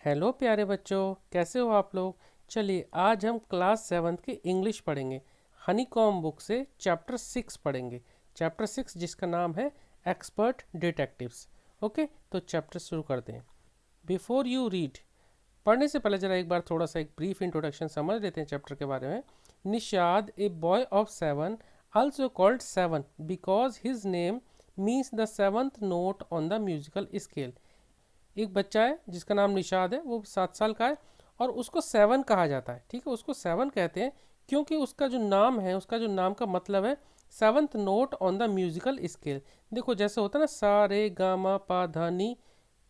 Hello प्यारे बच्चों, कैसे हो आप लोग। चलिए आज हम क्लास 7th की इंग्लिश पढ़ेंगे। हनीकॉम बुक से चैप्टर 6 पढ़ेंगे। चैप्टर 6 जिसका नाम है एक्सपर्ट डिटेक्टिव्स। ओके, तो चैप्टर शुरू करते हैं। बिफोर यू रीड, पढ़ने से पहले जरा एक बार थोड़ा सा एक ब्रीफ इंट्रोडक्शन समझ लेते हैं चैप्टर के बारे में। Nishad, a boy of 7, also called 7 because his name means the seventh note on the musical scale। एक बच्चा है जिसका नाम निषाद है, वो 7 साल का है और उसको 7 कहा जाता है। ठीक है, उसको 7 कहते हैं क्योंकि उसका जो नाम है, उसका जो नाम का मतलब है seventh note on the musical scale. देखो जैसे होता है ना, सा रे गा मा पा धा नी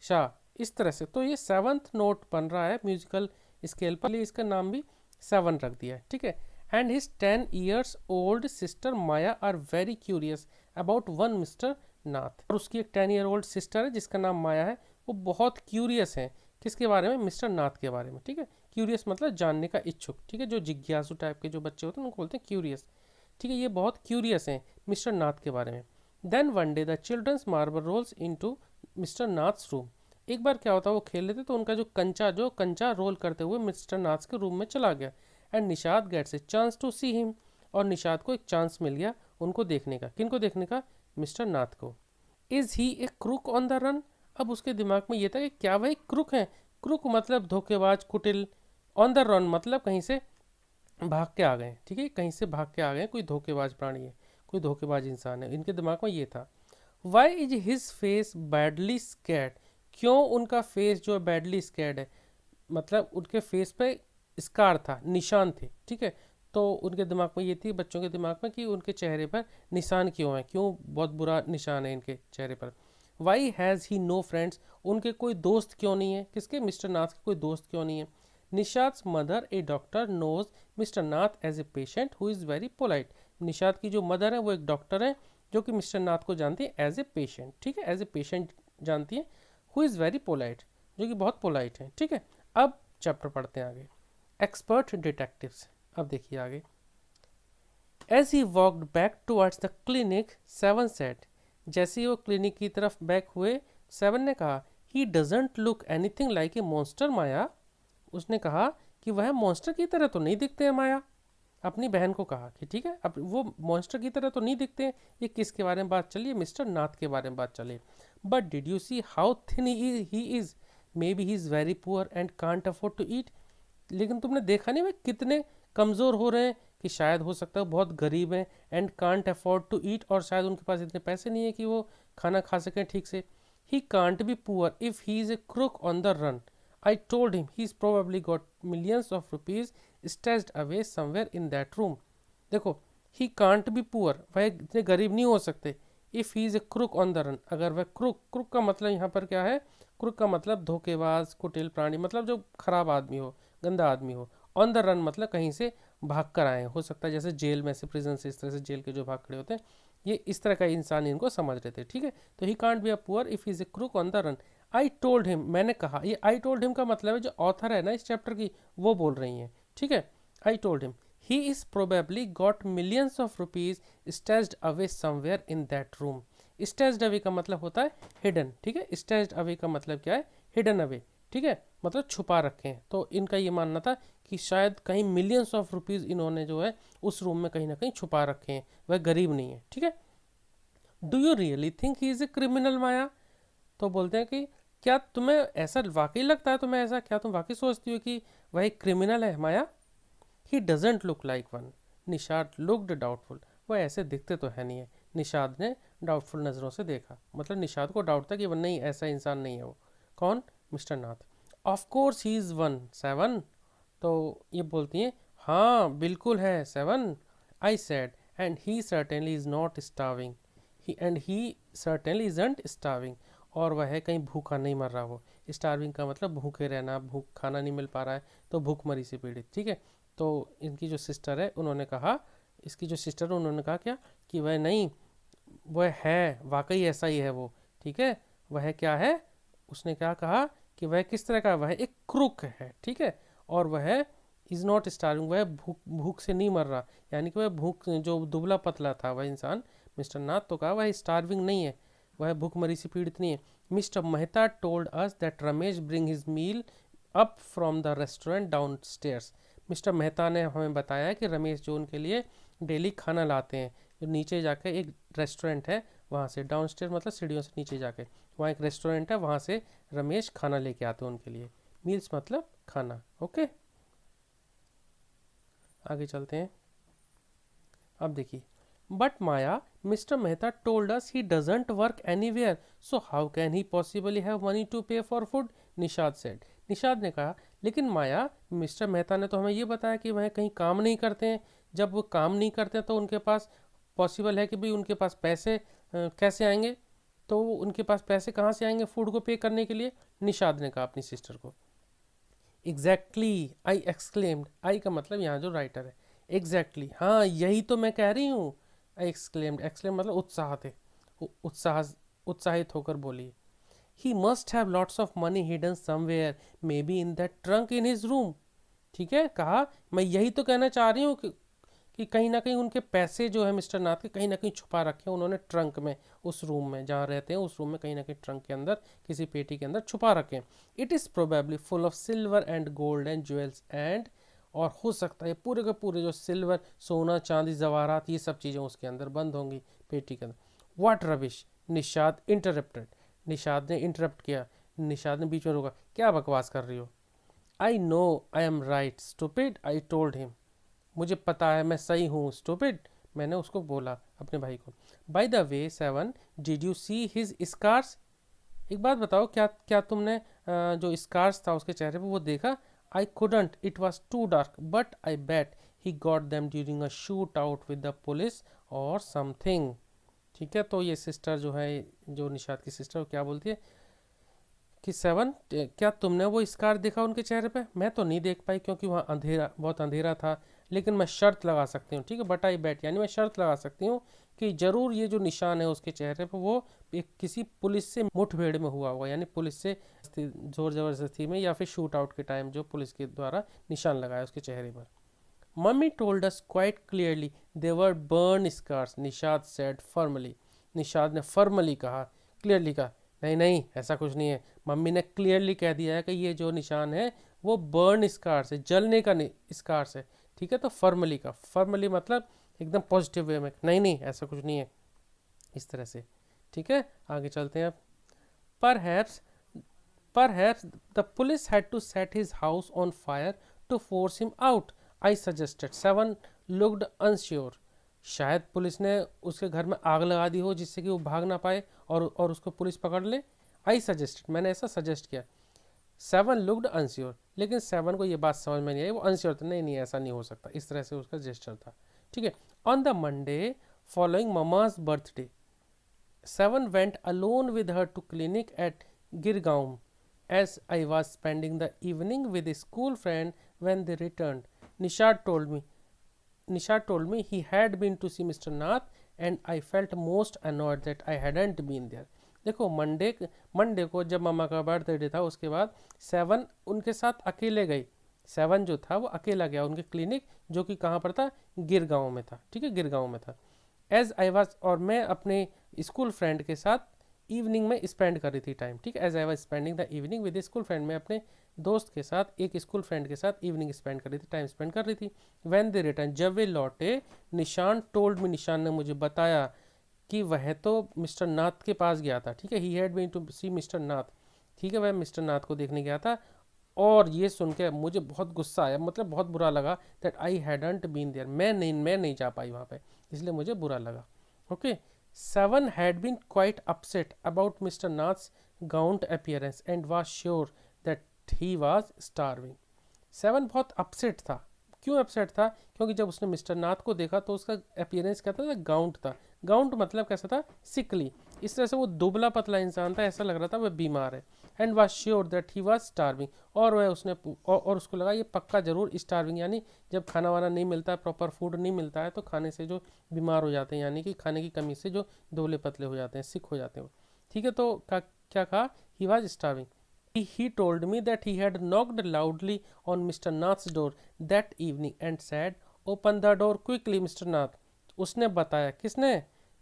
शा, इस तरह से। तो ये 7th नोट बन रहा है म्यूजिकल स्केल पर, इसलिए इसका नाम भी 7 रख दिया है। ठीक है। And his 10 years old sister Maya are very curious about one mister Nath. और उसकी एक 10 year old सिस्टर है जिसका नाम माया है। वो बहुत क्यूरियस हैं किसके बारे में? मिस्टर नाथ के बारे में। ठीक है, क्यूरियस मतलब जानने का इच्छुक। ठीक है, जो जिज्ञासु टाइप के जो बच्चे होते हैं उनको बोलते हैं क्यूरियस। ठीक है, ये बहुत क्यूरियस हैं मिस्टर नाथ के बारे में। Then one day the childrens marble rolls into mister Nath's room. एक बार क्या होता है, वो खेल रहे थे तो उनका जो कंचा रोल करते हुए मिस्टर नाथ के रूम में चला गया। And Nishad gets a chance to see him. और निषाद को एक चांस मिल गया उनको देखने का। किनको देखने का? मिस्टर नाथ को। Is he A crook on the run. अब उसके दिमाग में ये था कि क्या वह एक क्रूक है। क्रूक मतलब धोखेबाज, कुटिल। ऑन द रन मतलब कहीं से भाग के आ गए। ठीक है, कहीं से भाग के आ गए, कोई धोखेबाज प्राणी है, कोई धोखेबाज इंसान है। इनके दिमाग में ये था। Why is his face badly scarred. क्यों उनका फेस जो है बैडली स्कैड है, मतलब उनके फेस पे स्कार था, निशान थे। ठीक है, तो उनके दिमाग में ये थी, बच्चों के दिमाग में, कि उनके चेहरे पर निशान क्यों है, क्यों बहुत बुरा निशान है इनके चेहरे पर। Why has he no friends. उनके कोई दोस्त क्यों नहीं है? किसके? मिस्टर नाथ के कोई दोस्त क्यों नहीं है? Nishad's mother a doctor knows mister Nath as a patient who is very polite. Nishad की जो मदर है वो एक डॉक्टर है जो कि मिस्टर नाथ को जानती है एज ए पेशेंट। ठीक है, एज ए पेशेंट जानती है। हु इज़ वेरी पोलाइट, जो कि बहुत पोलाइट है। ठीक है, अब चैप्टर पढ़ते हैं आगे, एक्सपर्ट डिटेक्टिव्स। अब देखिए आगे। As he walked back towards the clinic, 7 said. जैसे ही वो क्लिनिक की तरफ बैक हुए, 7 ने कहा, he doesn't look anything like a monster Maya. उसने कहा कि वह मॉन्स्टर की तरह तो नहीं दिखते हैं माया। अपनी बहन को कहा कि ठीक है, अब वो मॉन्स्टर की तरह तो नहीं दिखते हैं। ये किसके बारे में बात चली? मिस्टर नाथ के बारे में बात चली। But did you see how thin he is, maybe he is very poor and can't afford to eat. लेकिन तुमने देखा नहीं वे कितने कमज़ोर हो रहे हैं, कि शायद हो सकता है बहुत गरीब हैं। And can't afford to eat, और शायद उनके पास इतने पैसे नहीं है कि वो खाना खा सकें ठीक से। He can't be poor if he is a crook on the run. I told him he is probably got millions of rupees stashed away somewhere in that room. देखो, ही कांट बी पुअर, वह इतने गरीब नहीं हो सकते। If he is a crook on the run, अगर वह crook, crook का मतलब यहाँ पर क्या है? क्रुक का मतलब धोखेबाज, कुटिल प्राणी, मतलब जो खराब आदमी हो, गंदा आदमी हो। ऑन द रन मतलब कहीं से भाग कर आए। हो सकता है जैसे जेल में से, प्रिजन से, इस तरह से जेल के जो भाग खड़े होते हैं, ये इस तरह का इंसान इनको समझ रहे थे। ठीक है, तो ही can't be a poor if is a crook on the run. I told him, मैंने कहा। ये आई टोल्ड हिम का मतलब है जो ऑथर है ना इस चैप्टर की, वो बोल रही हैं। ठीक है, I told him he is probably got millions of rupees stashed away somewhere in that room. Stashed away का मतलब होता है हिडन। ठीक है, स्टेस्ड अवे का मतलब क्या है? Hidden away. ठीक है, मतलब छुपा रखे हैं। तो इनका ये मानना था कि शायद कहीं मिलियंस ऑफ रुपीज़ इन्होंने जो है उस रूम में कहीं ना कहीं छुपा रखे हैं, वह गरीब नहीं है। ठीक है, do you really think he is a criminal Maya. तो बोलते हैं कि क्या तुम्हें ऐसा वाकई लगता है, तुम्हें ऐसा, क्या तुम वाकई सोचती हो कि वह एक क्रिमिनल है Maya? He doesn't look like one. Nishad looked doubtful. वह ऐसे दिखते तो है नहीं है। निषाद ने डाउटफुल नज़रों से देखा, मतलब निषाद को डाउट था कि वह नहीं, ऐसा इंसान नहीं है वो। कौन? Mister Nath. Of course he is one, 7। तो ये बोलती हैं, हाँ बिल्कुल है 7। I said, and he certainly is not starving. He certainly isn't starving. और वह है कहीं भूखा नहीं मर रहा हो। स्टार्विंग का मतलब भूखे रहना, भूख, खाना नहीं मिल पा रहा है तो भूखमरी से पीड़ित। ठीक है, तो इनकी जो सिस्टर है उन्होंने कहा, इसकी जो सिस्टर है उन्होंने कहा क्या? कि वह नहीं, वह है वाकई ऐसा ही है वो। ठीक है, वह क्या है? उसने क्या कहा कि वह किस तरह का? वह एक क्रूक है। ठीक है, और वह इज़ नॉट स्टार्विंग, वह भूख, भूख से नहीं मर रहा। यानी कि वह भूख, जो दुबला पतला था वह इंसान, मिस्टर नाथ, तो कहा वह स्टार्विंग नहीं है, वह भूखमरी से पीड़ित नहीं है। Mister Mehta told us that Ramesh bring his meal up from the restaurant downstairs. Mister Mehta ने हमें बताया कि रमेश जो उनके लिए डेली खाना लाते हैं, जो नीचे जाके एक रेस्टोरेंट है वहाँ से, डाउन स्टेयर मतलब सीढ़ियों से नीचे जाके वहाँ एक रेस्टोरेंट है, वहाँ से रमेश खाना लेके आते हैं उनके लिए। मील्स मतलब खाना। ओके, आगे चलते हैं। अब देखिए, but Maya, mister Mehta told us he doesn't work anywhere, so how can he possibly have money to pay for food, Nishad said. Nishad ने कहा, लेकिन माया, मिस्टर मेहता ने तो हमें ये बताया कि वह कहीं काम नहीं करते हैं। जब वो काम नहीं करते हैं तो उनके पास पॉसिबल है कि भाई उनके पास पैसे कैसे आएंगे, तो उनके पास पैसे कहाँ से आएंगे फूड को पे करने के लिए। निषाद ने कहा अपनी सिस्टर को। एग्जैक्टली, आई एक्सक्लेम्ड, आई का मतलब यहाँ जो राइटर है, एग्जैक्टली, हाँ यही तो मैं कह रही हूँ। आई एक्सक्लेम्ड, एक्सक्लेम मतलब उत्साह थे, उत्साह, उत्साहित होकर बोली। He must have lots of money hidden somewhere, may be in that trunk in his room. ठीक है, कहा मैं यही तो कहना चाह रही हूँ कि कहीं ना कहीं उनके पैसे जो है मिस्टर नाथ के कहीं ना कहीं छुपा रखे हैं उन्होंने ट्रंक में, उस रूम में जहाँ रहते हैं उस रूम में कहीं ना कहीं ट्रंक के अंदर किसी पेटी के अंदर छुपा रखे हैं। It is probably full of silver and gold and jewels and, और हो सकता है पूरे के पूरे जो सिल्वर, सोना, चांदी, जवाहरात, ये सब चीज़ें उसके अंदर बंद होंगी पेटी के अंदर। What rubbish, Nishad interrupted, Nishad ने इंटरप्ट किया। निषाद ने बीच में रोका, क्या बकवास कर रही हो। I know I am right stupid, I told him, मुझे पता है मैं सही हूँ स्टूपिड, मैंने उसको बोला अपने भाई को। By the way seven, did you see his scars, एक बात बताओ, क्या क्या तुमने जो स्कार्स था उसके चेहरे पे वो देखा। I couldn't, it was too dark, but I bet he got them during a shootout with the police और समथिंग। ठीक है, तो ये सिस्टर जो है, जो निषाद की सिस्टर, क्या बोलती है कि सेवन, क्या तुमने वो स्कार देखा उनके चेहरे पे। मैं तो नहीं देख पाई क्योंकि वहाँ अंधेरा, बहुत अंधेरा था, लेकिन मैं शर्त लगा सकती हूँ, ठीक है, बट आई बैट, यानी मैं शर्त लगा सकती हूँ कि ज़रूर ये जो निशान है उसके चेहरे पे वो एक किसी पुलिस से मुठभेड़ में हुआ होगा, यानी पुलिस से जोर ज़बरदस्ती में या फिर शूट आउट के टाइम जो पुलिस के द्वारा निशान लगाया उसके चेहरे पर। Mummy told us quite clearly they were burn scars, Nishad said firmly, Nishad ने फर्मली कहा, क्लियरली कहा, नहीं नहीं ऐसा कुछ नहीं है, मम्मी ने क्लियरली कह दिया है कि ये जो निशान है वो बर्न स्कार्स है, जलने का स्कार्स है। ठीक है, तो फर्मली का, फर्मली मतलब एकदम पॉजिटिव वे में, नहीं नहीं ऐसा कुछ नहीं है, इस तरह से। ठीक है, आगे चलते हैं अब। Perhaps, perhaps the police had to set his house on fire to force him out, I suggested, seven looked unsure, शायद पुलिस ने उसके घर में आग लगा दी हो जिससे कि वो भाग ना पाए और उसको पुलिस पकड़ ले। आई सजेस्टेड, मैंने ऐसा सजेस्ट किया। सेवन लुक्ड अनश्योर, लेकिन सेवन को ये बात समझ में नहीं आई, वो अनश्योर था, नहीं नहीं ऐसा नहीं हो सकता, इस तरह से उसका जेस्चर था। ठीक है, on the Monday following mama's birthday, seven went alone with her to clinic at Girgaon, as I was spending the evening with a school friend when they returned. Nishad told me he had been to see Mr. Nath and I felt most annoyed that I hadn't been there. देखो Monday को जब मामा का birthday था उसके बाद seven उनके साथ अकेले गई, सेवन जो था वो अकेला गया उनके क्लिनिक, जो कि कहाँ पर था, गिरगांव में था। ठीक है, गिरगांव में था। एज आई वाज, और मैं अपने स्कूल फ्रेंड के साथ इवनिंग में स्पेंड कर रही थी टाइम। ठीक है, as I was spending the evening with school friend, मैं अपने दोस्त के साथ, एक स्कूल फ्रेंड के साथ इवनिंग स्पेंड कर रही थी, टाइम स्पेंड कर रही थी। व्हेन दे रिटर्न, जब वे लौटे, निशान टोल्ड मी, निशान ने मुझे बताया कि वह तो मिस्टर नाथ के पास गया था। ठीक है, he had been to see mister Nath, ठीक है, वह मिस्टर नाथ को देखने गया था। और ये सुन के मुझे बहुत गुस्सा आया, मतलब बहुत बुरा लगा, that I hadn't been there, मैं नहीं जा पाई वहाँ पे, इसलिए मुझे बुरा लगा। Okay, Seven had been quite upset about Mr. Nath's gaunt appearance and was sure that he was starving. Seven बहुत अपसेट था। क्यों अपसेट था? क्योंकि जब उसने मिस्टर नाथ को देखा तो उसका अपीयरेंस क्या था, गाउंट था। गाउंट मतलब कैसा था, सिकली, इस तरह से वो दुबला पतला इंसान था, ऐसा लग रहा था वह बीमार है। And was sure that he was starving, और वह उसने और उसको लगा ये पक्का जरूर स्टार्विंग, यानी जब खाना वाना नहीं मिलता है, प्रॉपर फूड नहीं मिलता है, तो खाने से जो बीमार हो जाते हैं, यानी कि खाने की कमी से जो दुबले पतले हो जाते हैं, सिक हो जाते हैं। ठीक है, तो क्या कहा, he was starving. He told me that he had knocked loudly on Mr. Nath's door that evening and said, "Open the door quickly, Mr. Nath." उसने बताया, किसने,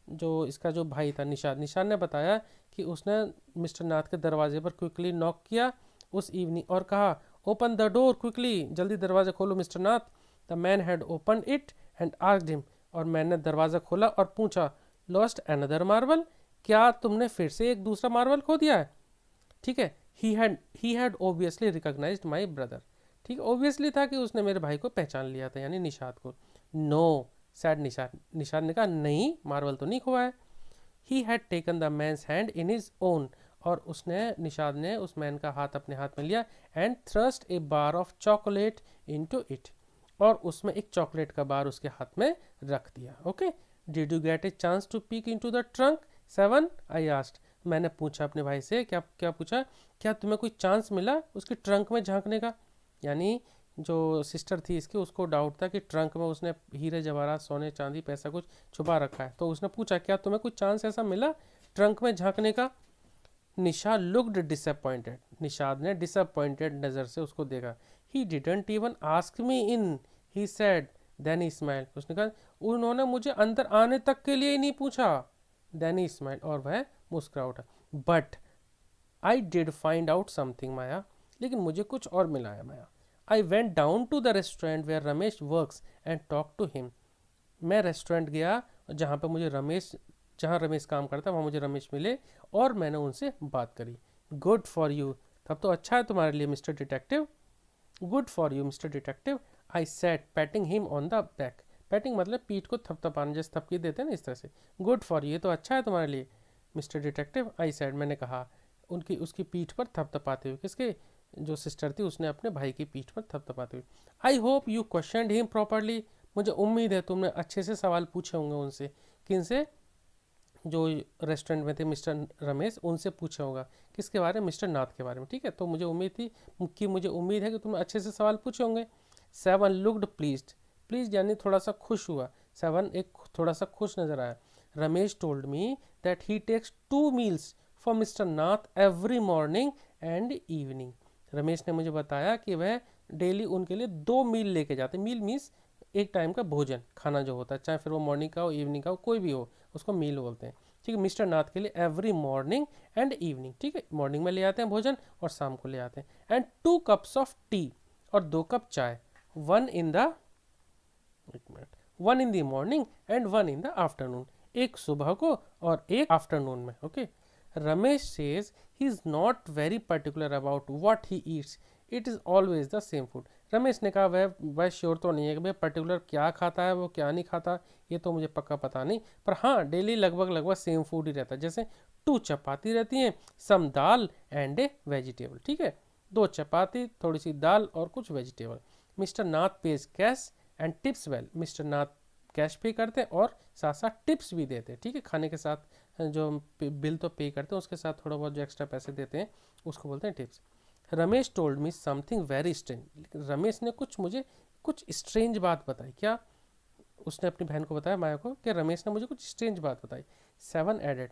जो इसका जो भाई था निशान ने बताया कि उसने मिस्टर नाथ के दरवाजे पर क्विकली नॉक किया उस इवनिंग और कहा, ओपन द डोर क्विकली, जल्दी दरवाज़ा खोलो mister Nath. The man had open it and asked him, और मैन ने दरवाज़ा खोला और पूछा, लॉस्ट अनदर मार्बल, क्या तुमने फिर से एक दूसरा मार्बल खो दिया है? ठीक है, he had obviously recognised my brother. ठीक है, ओबियसली था कि उसने मेरे भाई को पहचान लिया था, यानी निषाद को। नो सैड निषाद, निषाद ने कहा नहीं, मार्बल तो नहीं खोया है। He had taken the man's hand in his own, और उसने, निषाद ने उस मैन का हाथ अपने हाथ में लिया, and thrust A bar of chocolate into it, और उसमें एक चॉकलेट का बार उसके हाथ में रख दिया। Okay, did you get a chance to peek into the trunk 7, I asked. मैंने पूछा अपने भाई से, क्या क्या पूछा, क्या तुम्हें कोई चांस मिला उसकी ट्रंक में झांकने का? यानी जो सिस्टर थी इसकी, उसको डाउट था कि ट्रंक में उसने हीरे जवाहरात, सोने चांदी, पैसा कुछ छुपा रखा है, तो उसने पूछा क्या तुम्हें कुछ चांस ऐसा मिला ट्रंक में झांकने का? निशा लुक्ड डिसअपॉइंटेड, निषाद ने डिसअपॉइंटेड नज़र से उसको देखा। He didn't even ask me in, he said, then he smile, उसने कहा उन्होंने मुझे अंदर आने तक के लिए ही नहीं पूछा। देन ही स्माइल, और वह मुस्कुरा उठा। But I did find out something Maya, लेकिन मुझे कुछ और मिला है Maya. I went down to the restaurant where Ramesh works and talk to him. मैं रेस्टोरेंट गया जहाँ पे मुझे रमेश, जहाँ रमेश काम करता है वहाँ मुझे रमेश मिले, और मैंने उनसे बात करी। गुड फॉर यू, तब तो अच्छा है तुम्हारे लिए mister detective. Good for you mister detective, I said patting him on the back. Patting मतलब पीठ को थपथपाना, जैसे थपकी देते हैं ना, इस तरह से। गुड फॉर यू, ये तो अच्छा है तुम्हारे लिए मिस्टर डिटेक्टिव, आई सेड, मैंने कहा, उनकी उसकी पीठ पर थपथपाते हुए। किसके? जो सिस्टर थी उसने अपने भाई की पीठ पर थपथपाते हुए। I hope you questioned him properly, मुझे उम्मीद है तुमने अच्छे से सवाल पूछे होंगे उनसे। किन से? जो रेस्टोरेंट में थे मिस्टर रमेश, उनसे पूछा होगा। किसके बारे में? मिस्टर नाथ के बारे में। ठीक है, तो मुझे उम्मीद थी कि मुझे उम्मीद है कि तुमने अच्छे से सवाल पूछे होंगे। 7 लुक्ड प्लीज्ड, प्लीज यानी थोड़ा सा खुश हुआ। 7 एक थोड़ा सा खुश नजर आया। Ramesh told me that he takes 2 meals for mister Nath every morning and evening. रमेश ने मुझे बताया कि वह डेली उनके लिए 2 मील लेके जाते। मील मीन्स एक टाइम का भोजन, खाना जो होता है, चाहे फिर वो मॉर्निंग का हो, इवनिंग का हो, कोई भी हो, उसको मील बोलते हैं। ठीक है, मिस्टर नाथ के लिए एवरी मॉर्निंग एंड इवनिंग। ठीक है, मॉर्निंग में ले आते हैं भोजन और शाम को ले आते हैं। एंड 2 कप्स ऑफ टी, और 2 कप चाय। 1 इन द, एक minute, 1 in the morning and 1 in the afternoon, एक सुबह को और एक आफ्टरनून में। Okay, Ramesh says he is not very particular about what he eats, it is always the same food. Ramesh ने कहा वह श्योर तो नहीं है कि भाई पर्टिकुलर क्या खाता है, वो क्या नहीं खाता, ये तो मुझे पक्का पता नहीं, पर हाँ डेली लगभग लगभग सेम फूड ही रहता है। जैसे 2 चपाती रहती हैं, सम दाल एंड ए वेजिटेबल। ठीक है, 2 चपाती, थोड़ी सी दाल और कुछ vegetable. Mister Nath page cache and tips well, mister Nath cash पे करते हैं और साथ साथ टिप्स भी देते हैं। ठीक है, खाने के साथ जो बिल तो पे करते हैं उसके साथ थोड़ा बहुत जो एक्स्ट्रा पैसे देते हैं उसको बोलते हैं tips. Ramesh told me something very strange, Ramesh ने मुझे कुछ स्ट्रेंज बात बताई। क्या? उसने अपनी बहन को बताया, माया को, कि रमेश ने मुझे कुछ स्ट्रेंज बात बताई। 7 एडेड,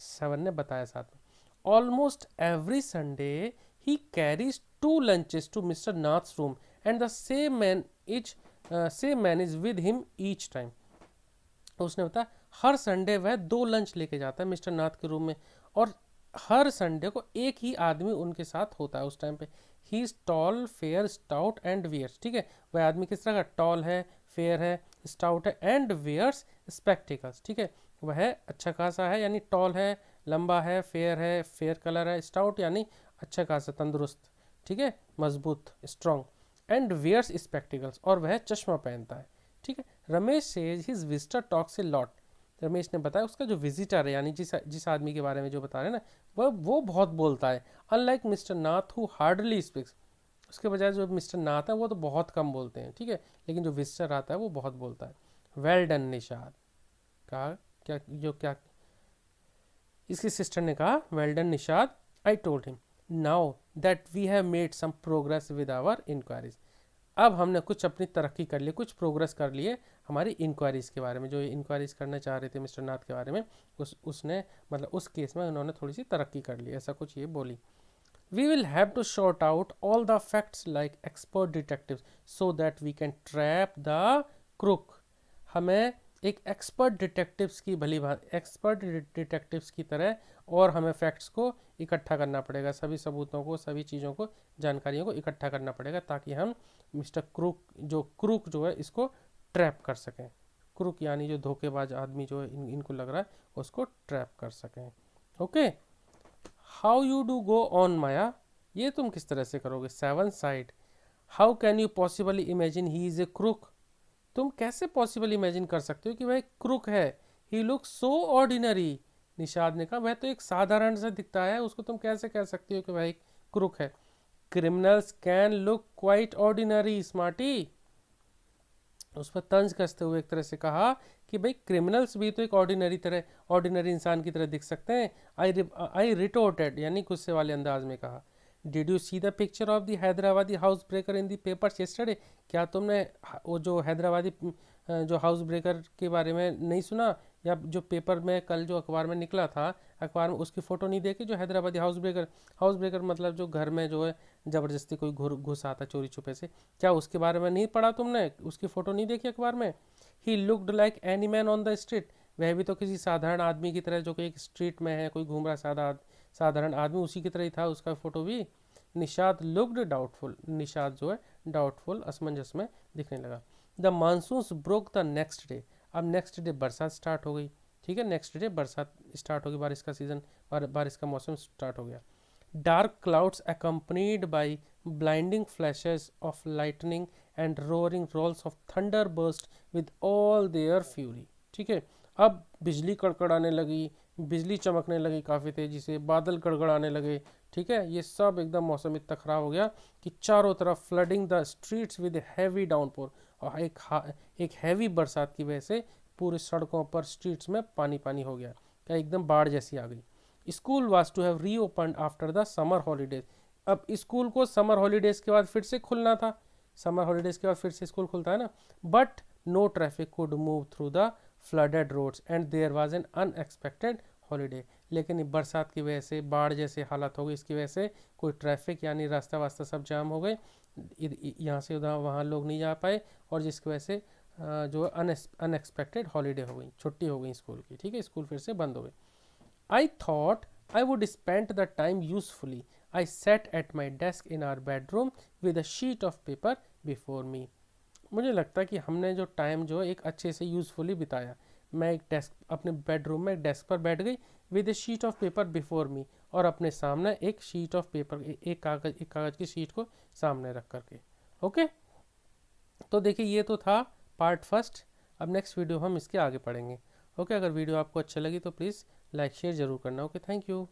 7 ने बताया साथ में, almost every Sunday he carries 2 lunches to mister Nath's room and the same man is with him each time. उसने बताया हर संडे वह 2 लंच लेके जाता है मिस्टर नाथ के रूम में, और हर संडे को एक ही आदमी उनके साथ होता है उस टाइम पे। He is tall fair stout and wears. ठीक है, वह आदमी किस तरह का? टॉल है, फेयर है, स्टाउट है, एंड वियर्स स्पेक्टिकल्स। ठीक है, वह अच्छा खासा है, यानी टॉल है, लंबा है, फेयर कलर है, स्टाउट यानी अच्छा खासा तंदुरुस्त, ठीक है, मजबूत, स्ट्रॉन्ग, एंड वियर्स स्पेक्टिकल्स, और वह चश्मा पहनता है। ठीक है, Ramesh says his visitor talks a lot. Ramesh ने बताया उसका जो विजिटर है, यानी जिस आदमी के बारे में जो बता रहे हैं ना, वो बहुत बोलता है। Unlike mister Nath who hardly speaks, उसके बजाय जो मिस्टर नाथ है वो तो बहुत कम बोलते हैं। ठीक है, लेकिन जो विजिटर आता है वो बहुत बोलता है। वेल डन निषाद, कहा क्या इसकी सिस्टर ने कहा, well done Nishad, I told him now that we have made some progress with our enquiries. अब हमने कुछ अपनी तरक्की कर ली, कुछ प्रोग्रेस कर लिए हमारी इंक्वायरीज के बारे में। जो इंक्वायरीज करना चाह रहे थे मिस्टर नाथ के बारे में, उसने मतलब उस केस में उन्होंने थोड़ी सी तरक्की कर ली, ऐसा कुछ ये बोली। We will have to sort out all the facts like expert detective so that we can trap the crook. हमें एक एक्सपर्ट डिटेक्टिव्स की तरह और हमें फैक्ट्स को इकट्ठा करना पड़ेगा, सभी सबूतों को, सभी चीज़ों को, जानकारियों को इकट्ठा करना पड़ेगा ताकि हम मिस्टर क्रूक जो है इसको ट्रैप कर सकें। क्रूक यानी जो धोखेबाज आदमी जो है इनको लग रहा है उसको ट्रैप कर सकें। Okay, how you do go on Maya, ये तुम किस तरह से करोगे। Seven side, how can you possibly imagine he is a crook, तुम कैसे पॉसिबल इमेजिन कर सकते हो कि वह क्रूक है। ही लुक सो ऑर्डिनरी, निषाद ने कहा वह तो एक साधारण सा दिखता है, उसको तुम कैसे कह सकती हो कि वह एक क्रूक है। Criminals can look quite ordinary smarty, उस पर तंज कसते हुए एक तरह से कहा कि भाई क्रिमिनल्स भी तो एक ऑर्डिनरी इंसान की तरह दिख सकते हैं। आई रिटोर्टेड, यानी गुस्से वाले अंदाज में कहा। Did you see the picture of the Hyderabadi house breaker in the papers yesterday, क्या तुमने वो जो हैदराबादी जो हाउस ब्रेकर के बारे में नहीं सुना, या जो पेपर में कल जो अखबार में निकला था, अखबार में उसकी फ़ोटो नहीं देखी, जो हैदराबादी हाउस ब्रेकर मतलब जो घर में जो है ज़बरदस्ती कोई घुस आता चोरी छुपे से, क्या उसके बारे में नहीं पढ़ा तुमने, उसकी फ़ोटो नहीं देखी अखबार में। He looked like any man on the street, वह भी तो किसी साधारण आदमी की तरह जो कि एक स्ट्रीट में है, कोई घूम रहा साधारण आदमी, उसी की तरह ही था उसका फ़ोटो भी। निषाद लुक्ड डाउटफुल, निषाद जो है डाउटफुल, असमंजस में दिखने लगा। The monsoons broke the next day, अब नेक्स्ट डे बरसात स्टार्ट हो गई। ठीक है, नेक्स्ट डे बरसात स्टार्ट हो गई, बारिश का सीजन, बारिश का मौसम स्टार्ट हो गया। Dark clouds accompanied by blinding flashes of lightning and roaring rolls of thunder burst with all their fury। ठीक है, अब बिजली कड़कड़ाने लगी, बिजली चमकने लगी काफ़ी तेज़ी से, बादल गड़गड़ाने लगे। ठीक है, ये सब एकदम मौसम इतना ख़राब हो गया कि चारों तरफ flooding the streets with heavy downpour, और एक हैवी बरसात की वजह से पूरी सड़कों पर स्ट्रीट्स में पानी पानी हो गया, क्या एकदम बाढ़ जैसी आ गई। School was to have reopened after the summer holidays, अब स्कूल को समर हॉलीडेज के बाद फिर से खुलना था, समर हॉलीडेज के बाद फिर से स्कूल खुलता है ना। But no traffic could move through the flooded roads and there was an unexpected holiday, लेकिन बरसात की वजह से बाढ़ जैसे हालत हो गई, इसकी वजह से कोई ट्रैफिक यानी रास्ता वास्ता सब जाम हो गए, यहाँ से उधर वहाँ लोग नहीं जा पाए, और जिसकी वजह से जो अनएक्सपेक्टेड हॉलीडे हो गई, छुट्टी हो गई स्कूल की। ठीक है, स्कूल फिर से बंद हो गई। I thought I would spend the time usefully. I sat at my desk in our bedroom with a sheet of paper before me. मुझे लगता है कि हमने जो टाइम जो एक अच्छे से यूज़फुली बिताया। मैं एक डेस्क अपने बेडरूम में डेस्क पर बैठ गई with A sheet of paper before me, और अपने सामने एक शीट ऑफ पेपर, एक कागज़ की शीट को सामने रख करके। ओके, तो देखिए ये तो था पार्ट फर्स्ट। अब नेक्स्ट वीडियो हम इसके आगे पढ़ेंगे। ओके, अगर वीडियो आपको अच्छा लगी तो प्लीज़ लाइक शेयर ज़रूर करना। Okay, thank you.